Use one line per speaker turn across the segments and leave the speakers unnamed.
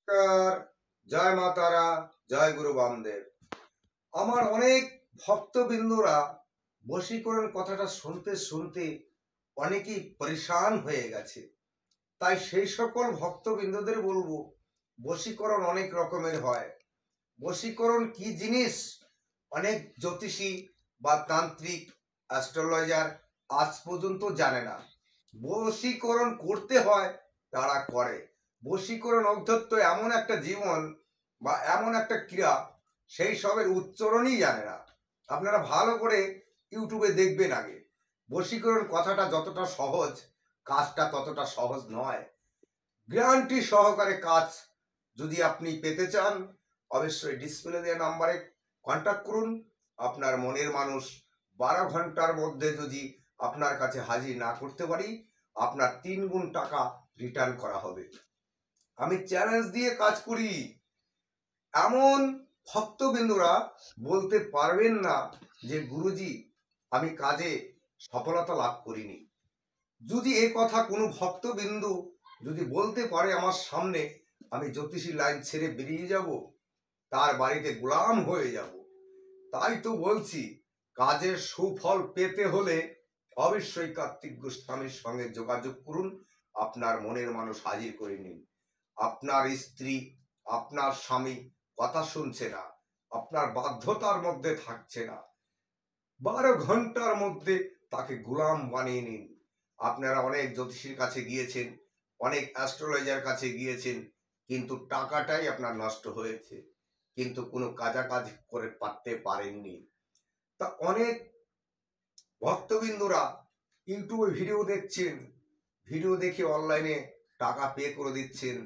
নমস্কার। জয় মা তারা, জয় গুরু বামদেব। আমার অনেক ভক্তবিন্দুরা বশীকরণ কথাটা শুনতে শুনতে অনেকেই পরেশান হয়ে গেছে। তাই সেই সকল ভক্তবিন্দুদের বলবো, বশীকরণ অনেক রকমের হয়। বশীকরণ কি জিনিস অনেক জ্যোতিষী বা তান্ত্রিক অ্যাস্ট্রোলজার আজ পর্যন্ত জানে না। বশীকরণ করতে হয় তারা করে। বশীকরণ অধ্যত্ত এমন একটা জীবন বা এমন একটা ক্রিয়া, সেই সবের উচ্চারণই জানে না। আপনারা ভালো করে ইউটিউবে দেখবেন আগে। বশীকরণ কথাটা যতটা সহজ, কাজটা ততটা সহজ নয়। গ্যারান্টি সহকারে কাজ যদি আপনি পেতে চান, অবশ্যই ডিসপ্লে দেওয়া নাম্বারে কন্ট্যাক্ট করুন। আপনার মনের মানুষ 12 ঘন্টার মধ্যে যদি আপনার কাছে হাজির না করতে পারি, আপনার 3 গুণ টাকা রিটার্ন করা হবে। আমি চ্যালেঞ্জ দিয়ে কাজ করি। এমন ভক্তবিন্দুরা বলতে পারবেন না যে গুরুজি আমি কাজে সফলতা লাভ করিনি। যদি এ কথা কোনো ভক্তবিন্দু যদি বলতে পারে আমার সামনে, আমি জ্যোতিষী লাইন ছেড়ে বেরিয়ে যাব, তার বাড়িতে গোলাম হয়ে যাব। তাই তো বলছি, কাজের সুফল পেতে হলে অবশ্যই কার্তিক গোস্বামীর সঙ্গে যোগাযোগ করুন। আপনার মনের মানুষ হাজির করে নিন। আপনার স্ত্রী, আপনার স্বামী কথা শুনছে না, আপনার বাধ্যতার মধ্যে থাকছে না, 12 ঘন্টার মধ্যে তাকে গোলাম বানিয়ে নিন। আপনারা অনেক জ্যোতিষীর কাছে গিয়েছেন, অনেক অ্যাস্ট্রোলজার কাছে গিয়েছেন, কিন্তু টাকাটাই আপনার নষ্ট হয়েছে, কিন্তু কোনো কাজ করে পারতে পারেননি। তা অনেক ভক্তবিন্দুরা ইউটিউবে ভিডিও দেখছেন, ভিডিও দেখে অনলাইনে টাকা পে করে দিচ্ছেন।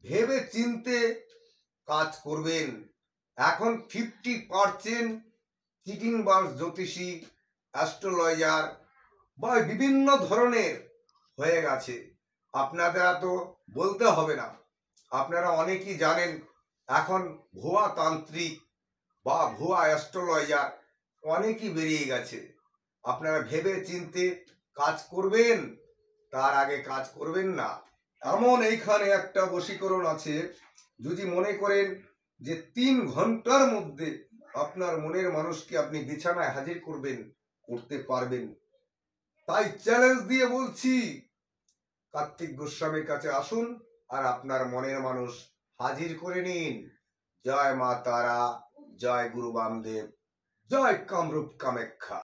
ভেবে চিনতে কাজ করবেন। এখন 50% চিটিং বাস জ্যোতিষী, অ্যাস্ট্রোলজার বা বিভিন্ন ধরনের হয়ে গেছে। আপনাদের তো বলতে হবে না, আপনারা অনেকেই জানেন। এখন ভুয়া তান্ত্রিক বা ভুয়া অ্যাস্ট্রোলজার অনেকই বেরিয়ে গেছে। আপনারা ভেবে চিনতে কাজ করবেন, তার আগে কাজ করবেন না। এমন এইখানে একটা বশীকরণ আছে, যদি মনে করেন যে 3 ঘন্টার মধ্যে আপনার মনের মানুষকে আপনি বিছানায় হাজির করবেন, করতে পারবেন। তাই চ্যালেঞ্জ দিয়ে বলছি, কার্তিক গোস্বামীর কাছে আসুন আর আপনার মনের মানুষ হাজির করে নিন। জয় মা তারা, জয় গুরু বামদেব, জয় কামরূপ কামাখ্যা।